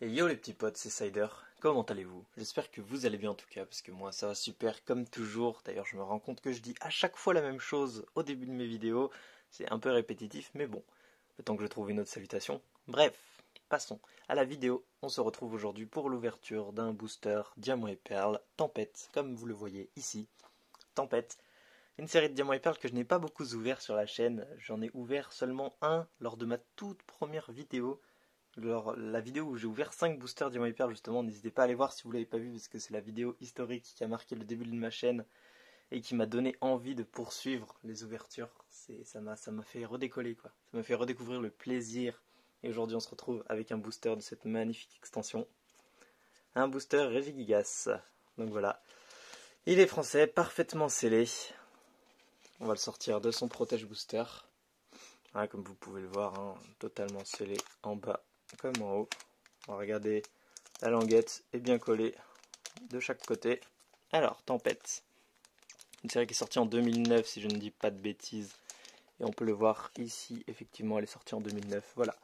Et yo les petits potes, c'est Cider, comment allez-vous? J'espère que vous allez bien en tout cas, parce que moi ça va super comme toujours. D'ailleurs je me rends compte que je dis à chaque fois la même chose au début de mes vidéos, c'est un peu répétitif, mais bon, le temps que je trouve une autre salutation. Bref, passons à la vidéo. On se retrouve aujourd'hui pour l'ouverture d'un booster Diamant et Perle, Tempête, comme vous le voyez ici. Tempête, une série de Diamants et Perles que je n'ai pas beaucoup ouvert sur la chaîne, j'en ai ouvert seulement un lors de ma toute première vidéo. La vidéo où j'ai ouvert 5 boosters Diamant et Perle justement, n'hésitez pas à aller voir si vous ne l'avez pas vu parce que c'est la vidéo historique qui a marqué le début de ma chaîne et qui m'a donné envie de poursuivre les ouvertures. Ça m'a fait redécoller quoi, ça m'a fait redécouvrir le plaisir. Et aujourd'hui on se retrouve avec un booster de cette magnifique extension, un booster Regigigas. Donc voilà, il est français, parfaitement scellé. On va le sortir de son protège booster. Voilà, comme vous pouvez le voir, hein, totalement scellé en bas comme en haut. On va regarder, la languette est bien collée de chaque côté. Alors, Tempête, une série qui est sortie en 2009 si je ne dis pas de bêtises. Et on peut le voir ici, effectivement elle est sortie en 2009, voilà.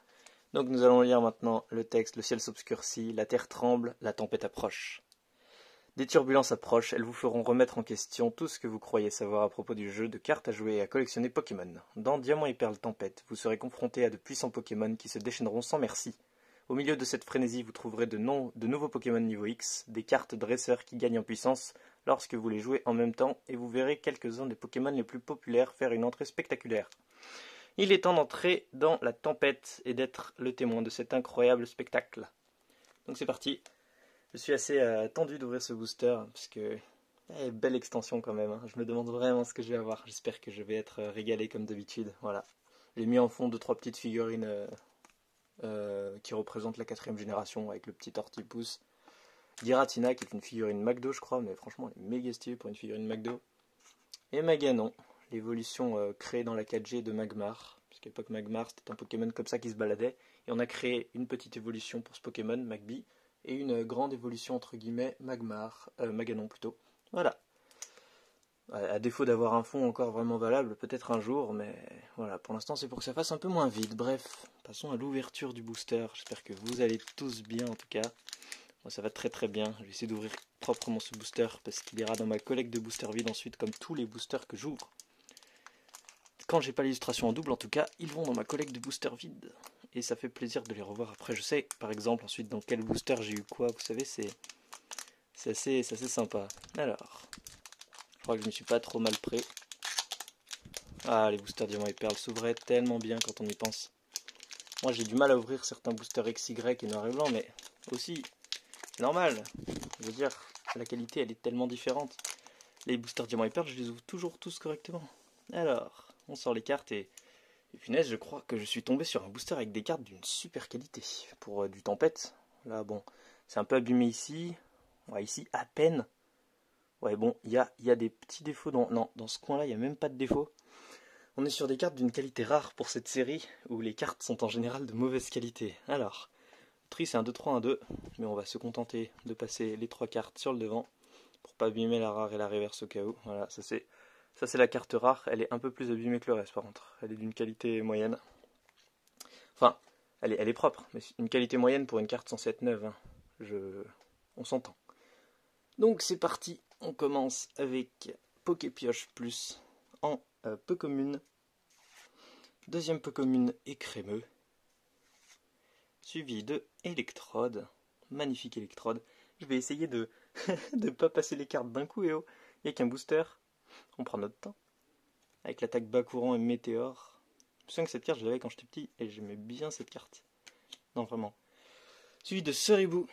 Donc nous allons lire maintenant le texte. Le ciel s'obscurcit, la terre tremble, la tempête approche. Des turbulences approchent, elles vous feront remettre en question tout ce que vous croyez savoir à propos du jeu de cartes à jouer et à collectionner Pokémon. Dans Diamant et Perle Tempête, vous serez confronté à de puissants Pokémon qui se déchaîneront sans merci. Au milieu de cette frénésie, vous trouverez de nouveaux Pokémon niveau X, des cartes dresseurs qui gagnent en puissance lorsque vous les jouez en même temps, et vous verrez quelques-uns des Pokémon les plus populaires faire une entrée spectaculaire. Il est temps d'entrer dans la tempête et d'être le témoin de cet incroyable spectacle. Donc c'est parti. Je suis assez tendu d'ouvrir ce booster, parce que belle extension quand même, hein. Je me demande vraiment ce que je vais avoir. J'espère que je vais être régalé comme d'habitude. Voilà. J'ai mis en fond 2-3 petites figurines qui représentent la 4ème génération avec le petit tortipousse. Giratina qui est une figurine McDo je crois, mais franchement elle est méga stylée pour une figurine McDo. Et Maganon, l'évolution créée dans la 4G de Magmar. Parce qu'à l'époque Magmar c'était un Pokémon comme ça qui se baladait. Et on a créé une petite évolution pour ce Pokémon, Magby. Et une grande évolution entre guillemets Maganon plutôt. Voilà. À défaut d'avoir un fond encore vraiment valable, peut-être un jour, mais voilà, pour l'instant c'est pour que ça fasse un peu moins vide. Bref, passons à l'ouverture du booster. J'espère que vous allez tous bien en tout cas. Moi ça va très très bien. Je vais essayer d'ouvrir proprement ce booster parce qu'il ira dans ma collecte de boosters vides ensuite, comme tous les boosters que j'ouvre. Quand j'ai pas l'illustration en double en tout cas, ils vont dans ma collecte de boosters vides. Et ça fait plaisir de les revoir après. Je sais par exemple ensuite dans quel booster j'ai eu quoi, vous savez, c'est assez sympa. Alors, je crois que je me suis pas trop mal prêt. Ah, les boosters Diamant et Perle s'ouvraient tellement bien quand on y pense. Moi j'ai du mal à ouvrir certains boosters XY et noir et blanc, mais aussi, c'est normal. Je veux dire, la qualité elle est tellement différente. Les boosters Diamant et Perle, je les ouvre toujours tous correctement. Alors, on sort les cartes et punaise, je crois que je suis tombé sur un booster avec des cartes d'une super qualité. Pour du Tempête, là bon, c'est un peu abîmé ici. Ouais, ici à peine. Ouais bon, il y a des petits défauts. Non, dans ce coin là, il n'y a même pas de défauts. On est sur des cartes d'une qualité rare pour cette série, où les cartes sont en général de mauvaise qualité. Alors, le tri c'est un 2-3, un 2, mais on va se contenter de passer les 3 cartes sur le devant, pour pas abîmer la rare et la reverse au cas où. Voilà, ça c'est la carte rare, elle est un peu plus abîmée que le reste par contre. Elle est d'une qualité moyenne. Enfin, elle est propre, mais une qualité moyenne pour une carte censée être neuve, hein. On s'entend. Donc c'est parti, on commence avec Poképioche Plus en peu commune. Deuxième peu commune et crémeux. Suivi de Électrode. Magnifique Électrode. Je vais essayer de ne pas passer les cartes d'un coup, et oh, il n'y a qu'un booster. On prend notre temps. Avec l'attaque bas courant et météore. Je sens que cette carte je l'avais quand j'étais petit et j'aimais bien cette carte. Non vraiment. Suivi de Ceribou.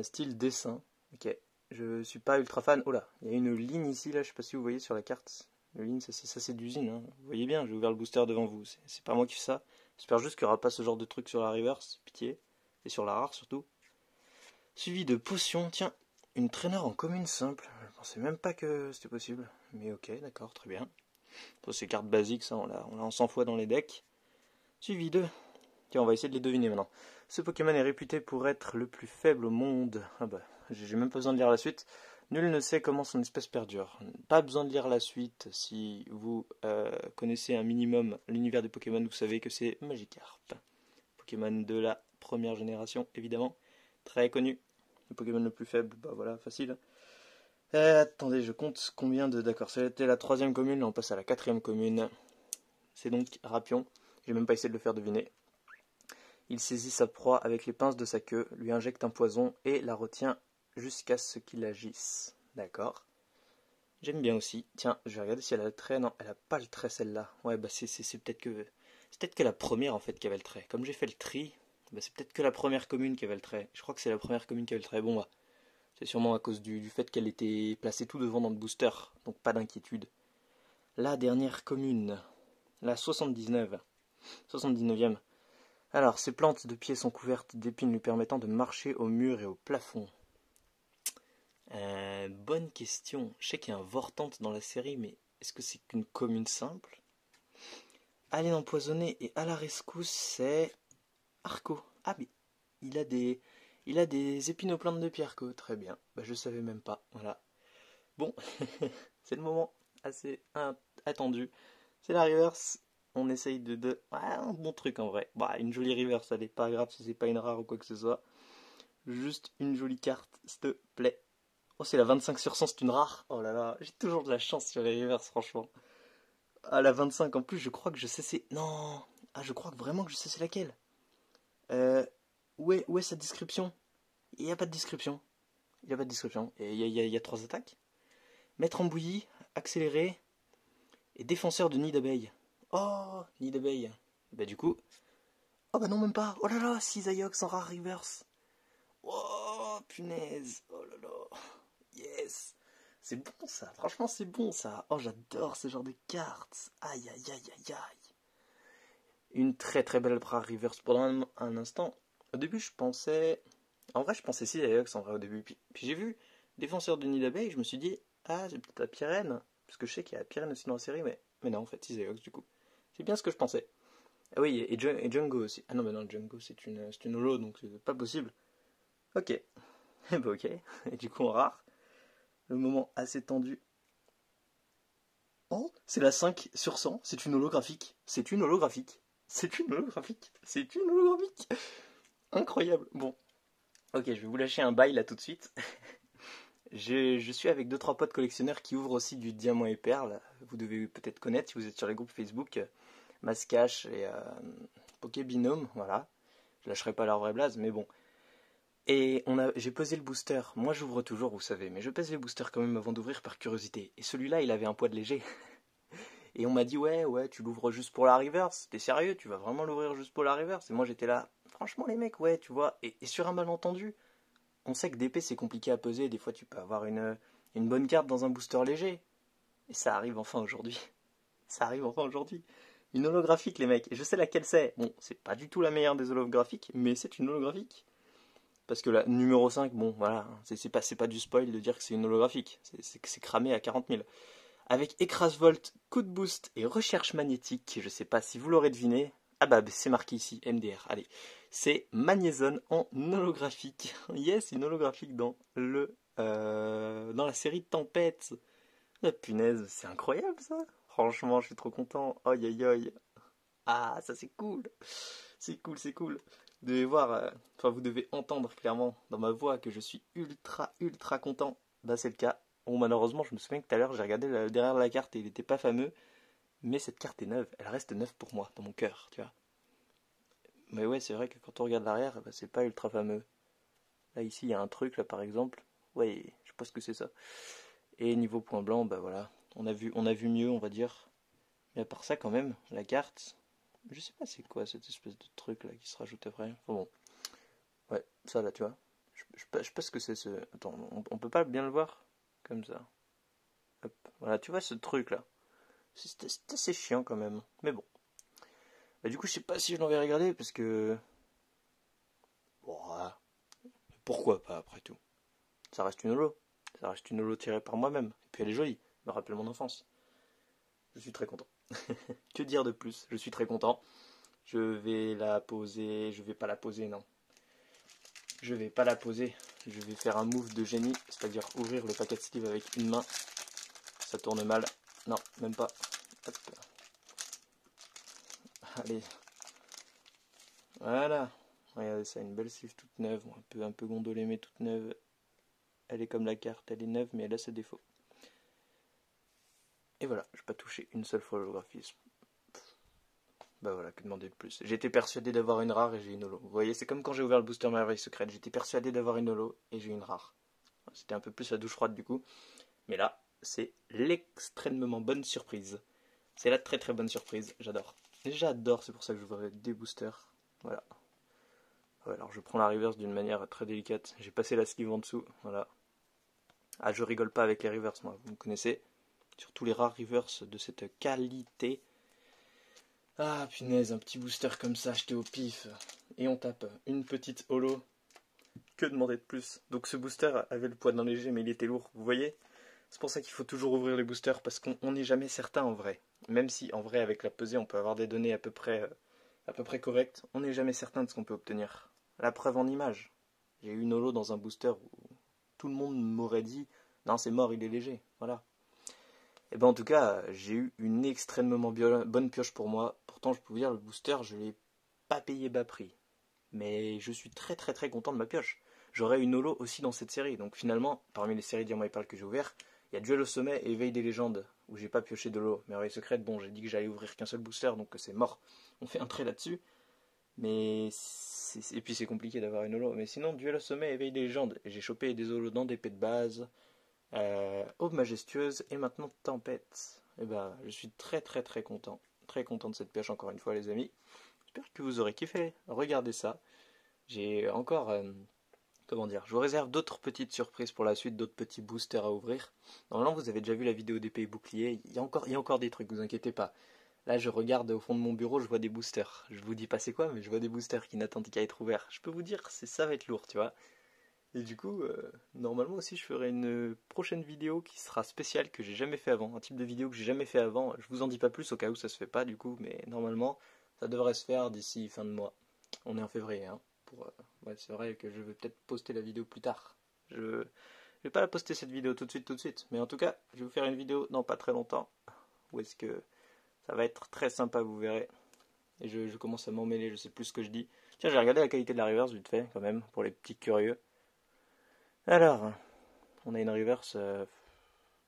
Style dessin. Ok. Je suis pas ultra fan. Oh là, il y a une ligne ici là, je sais pas si vous voyez sur la carte. Une ligne, ça c'est d'usine, hein. Vous voyez bien, j'ai ouvert le booster devant vous. C'est pas moi qui fais ça. J'espère juste qu'il n'y aura pas ce genre de truc sur la reverse, pitié. Et sur la rare surtout. Suivi de potion, tiens, une traîneur en commune simple. Je pensais même pas que c'était possible. Mais ok, d'accord, très bien. Pour ces cartes basiques, ça on l'a en 100 fois dans les decks. Suivi de... Tiens, on va essayer de les deviner maintenant. Ce Pokémon est réputé pour être le plus faible au monde. Ah bah, j'ai même pas besoin de lire la suite. Nul ne sait comment son espèce perdure. Pas besoin de lire la suite. Si vous connaissez un minimum l'univers des Pokémon, vous savez que c'est Magikarp. Pokémon de la première génération, évidemment. Très connu. Le Pokémon le plus faible, bah voilà, facile. Attendez, je compte combien de... D'accord, c'était la 3e commune, là on passe à la 4e commune. C'est donc Rapion. J'ai même pas essayé de le faire deviner. Il saisit sa proie avec les pinces de sa queue, lui injecte un poison et la retient jusqu'à ce qu'il agisse. D'accord. J'aime bien aussi. Tiens, je vais regarder si elle a le trait. Non, elle a pas le trait celle-là. Ouais, bah c'est peut-être que... C'est peut-être que la première en fait qui avait le trait. Comme j'ai fait le tri, bah, c'est peut-être que la première commune qui avait le trait. Je crois que c'est la première commune qui avait le trait. Bon, bah, c'est sûrement à cause du fait qu'elle était placée tout devant dans le booster. Donc pas d'inquiétude. La dernière commune. La 79. 79e. Alors, ces plantes de pieds sont couvertes d'épines lui permettant de marcher au mur et au plafond. Bonne question. Je sais qu'il y a un Vortante dans la série, mais est-ce que c'est qu'une commune simple? Alien empoisonné et à la rescousse, c'est Arco. Ah, mais il a des épines aux plantes de pierre, Arco. Très bien. Bah, je savais même pas. Voilà. Bon, c'est le moment assez attendu. C'est la reverse. On essaye de... Ouais, un bon truc en vrai. Bah, une jolie reverse, elle est pas grave si c'est pas une rare ou quoi que ce soit. Juste une jolie carte, s'il te plaît. Oh, c'est la 25 sur 100, c'est une rare. Oh là là, j'ai toujours de la chance sur les reverses, franchement. Ah, la 25 en plus, je crois que je sais c'est... Non. Ah, je crois que vraiment que je sais c'est laquelle. Euh, où est sa description? Il n'y a pas de description. Il n'y a pas de description. Il y a 3 attaques. Mettre en bouillie, accélérer et défenseur de nid d'abeille. Oh, nid d'abeille. Bah du coup... Oh bah non, même pas. Oh là là, 6 Ayox en rare reverse. Oh, punaise. Oh là là. Yes. C'est bon ça. Franchement, c'est bon ça. Oh, j'adore ce genre de cartes. Aïe, aïe, aïe, aïe, aïe. Une très très belle rare reverse pendant un instant. Au début, je pensais... En vrai, je pensais 6 Ayox en vrai au début. Puis j'ai vu Défenseur de nid d'abeille. Je me suis dit, ah, c'est peut-être la Pyrène. Parce que je sais qu'il y a la Pyrène aussi dans la série. Mais non, en fait, 6 Ayox du coup. C'est bien ce que je pensais. Ah oui, et Django aussi. Ah non, mais non, Django, c'est une holo, donc c'est pas possible. Ok. Eh bah ok. Et du coup, en rare, le moment assez tendu. Oh, c'est la 5 sur 100. C'est une holographique. C'est une holographique. C'est une holographique. C'est une holographique. Incroyable. Bon. Ok, je vais vous lâcher un bail là tout de suite. Je suis avec 2-3 potes collectionneurs qui ouvrent aussi du diamant et perles. Vous devez peut-être connaître si vous êtes sur les groupes Facebook. Mascache et Pokébinôme, voilà. Je lâcherai pas leur vraie blase, mais bon. Et j'ai pesé le booster. Moi, j'ouvre toujours, vous savez, mais je pèse les boosters quand même avant d'ouvrir par curiosité. Et celui-là, il avait un poids de léger. Et on m'a dit, ouais, tu l'ouvres juste pour la reverse. T'es sérieux, tu vas vraiment l'ouvrir juste pour la reverse? Et moi, j'étais là, franchement, les mecs, ouais, tu vois. Et sur un malentendu, on sait que d'épée, c'est compliqué à peser. Des fois, tu peux avoir une bonne carte dans un booster léger. Et ça arrive enfin aujourd'hui. Ça arrive enfin aujourd'hui. Une holographique, les mecs. Et je sais laquelle c'est. Bon, c'est pas du tout la meilleure des holographiques, mais c'est une holographique. Parce que la numéro 5, bon, voilà, c'est pas du spoil de dire que c'est une holographique. C'est cramé à 40 000. Avec écrase volt, coup de boost et recherche magnétique, je sais pas si vous l'aurez deviné. Ah bah, c'est marqué ici, MDR. Allez, c'est Magnézone en holographique. Yes, une holographique dans dans la série Tempête. La punaise, c'est incroyable ça. Franchement, je suis trop content. Aïe aïe aïe. Ah, ça c'est cool. C'est cool, c'est cool. Vous devez voir, enfin vous devez entendre clairement dans ma voix que je suis ultra ultra content. Bah c'est le cas. Bon malheureusement je me souviens que tout à l'heure j'ai regardé derrière la carte et il n'était pas fameux. Mais cette carte est neuve, elle reste neuve pour moi, dans mon cœur, tu vois. Mais ouais c'est vrai que quand on regarde l'arrière, bah, c'est pas ultra fameux. Là ici il y a un truc là par exemple. Ouais, je sais pas ce que c'est ça. Et niveau point blanc, bah voilà. On a vu mieux on va dire. Mais à part ça quand même, la carte. Je sais pas c'est quoi cette espèce de truc là qui se rajoute après. Enfin bon. Ouais, ça là, tu vois. Je sais pas ce que c'est ce. Attends, on peut pas bien le voir comme ça. Hop. Voilà, tu vois ce truc là. C'est assez chiant quand même. Mais bon. Bah, du coup, je sais pas si je l'enverrai regarder parce que. Bon, ah, pourquoi pas après tout. Ça reste une holo. Ça reste une holo tirée par moi-même. Et puis elle est jolie. Elle me rappelle mon enfance. Je suis très content. Que dire de plus? Je suis très content. Je vais la poser. Je vais pas la poser, non. Je vais pas la poser. Je vais faire un move de génie, c'est-à-dire ouvrir le paquet de sleeve avec une main. Ça tourne mal. Non, même pas. Hop. Allez. Voilà. Regardez ça, une belle sleeve toute neuve, un peu gondolée mais toute neuve. Elle est comme la carte, elle est neuve mais elle a ses défauts. Et voilà, je n'ai pas touché une seule fois l'holographisme. Bah voilà, que demander de plus. J'étais persuadé d'avoir une rare et j'ai une holo. Vous voyez, c'est comme quand j'ai ouvert le booster Merveille Secrète. J'étais persuadé d'avoir une holo et j'ai une rare. C'était un peu plus la douche froide du coup. Mais là, c'est l'extrêmement bonne surprise. C'est la très très bonne surprise, j'adore. J'adore, c'est pour ça que je voudrais des boosters. Voilà. Ouais, alors je prends la reverse d'une manière très délicate. J'ai passé la sleeve en dessous, voilà. Ah, je rigole pas avec les reverse, moi, vous me connaissez. Surtout les rares reverse de cette qualité. Ah, punaise, un petit booster comme ça, acheté au pif. Et on tape une petite holo. Que demander de plus? Donc ce booster avait le poids d'un léger, mais il était lourd, vous voyez? C'est pour ça qu'il faut toujours ouvrir les boosters, parce qu'on n'est jamais certain en vrai. Même si en vrai, avec la pesée, on peut avoir des données à peu près correctes, on n'est jamais certain de ce qu'on peut obtenir. La preuve en image. J'ai eu une holo dans un booster où tout le monde m'aurait dit non, c'est mort, il est léger. Voilà. Et ben en tout cas, j'ai eu une extrêmement bonne pioche pour moi. Pourtant, je peux vous dire, le booster, je l'ai pas payé bas prix. Mais je suis très très très content de ma pioche. J'aurai une holo aussi dans cette série. Donc finalement, parmi les séries Diamant et Perle que j'ai ouvert, il y a Duel au sommet et Éveil des légendes où j'ai pas pioché de holo. Merveille secrète, bon, j'ai dit que j'allais ouvrir qu'un seul booster, donc c'est mort. On fait un trait là-dessus. Mais et puis c'est compliqué d'avoir une holo. Mais sinon, Duel au sommet, Éveil des légendes. J'ai chopé des holos dans d'épée de base, Aube majestueuse et maintenant Tempête. Et ben, je suis très très très content. Très content de cette pioche encore une fois les amis. J'espère que vous aurez kiffé. Regardez ça. J'ai encore, comment dire, je vous réserve d'autres petites surprises pour la suite, d'autres petits boosters à ouvrir. Normalement, vous avez déjà vu la vidéo d'épée et bouclier. Il y a encore des trucs, vous inquiétez pas. Là, je regarde au fond de mon bureau, je vois des boosters. Je vous dis pas c'est quoi, mais je vois des boosters qui n'attendent qu'à être ouverts. Je peux vous dire, ça va être lourd, tu vois. Et du coup, normalement aussi, je ferai une prochaine vidéo qui sera spéciale que j'ai jamais fait avant. Un type de vidéo que j'ai jamais fait avant. Je vous en dis pas plus au cas où ça se fait pas, du coup, mais normalement, ça devrait se faire d'ici fin de mois. On est en février, hein. Ouais, c'est vrai que je vais peut-être poster la vidéo plus tard. Je vais pas la poster cette vidéo tout de suite. Mais en tout cas, je vais vous faire une vidéo dans pas très longtemps. Où est-ce que ça va être très sympa, vous verrez. Et je commence à m'emmêler, je sais plus ce que je dis. Tiens, j'ai regardé la qualité de la reverse vite fait, quand même, pour les petits curieux. Alors, on a une reverse,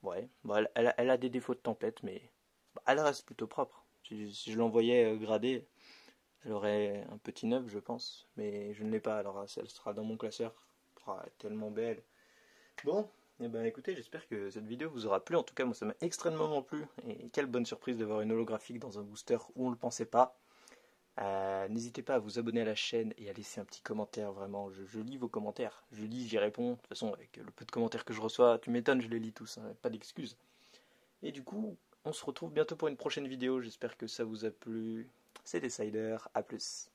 ouais, bon, elle a des défauts de tempête, mais elle reste plutôt propre. Si je l'envoyais gradée, elle aurait un petit 9, je pense, mais je ne l'ai pas, alors elle sera dans mon classeur. Oh, elle est tellement belle. Bon, et ben écoutez, j'espère que cette vidéo vous aura plu. En tout cas, moi ça m'a extrêmement plu. Et quelle bonne surprise de voir une holographique dans un booster où on ne le pensait pas. N'hésitez pas à vous abonner à la chaîne et à laisser un petit commentaire, vraiment. Je lis vos commentaires. Je lis, j'y réponds. De toute façon, avec le peu de commentaires que je reçois, tu m'étonnes, je les lis tous, hein, pas d'excuses. Et du coup, on se retrouve bientôt pour une prochaine vidéo. J'espère que ça vous a plu. C'est Decider, à plus.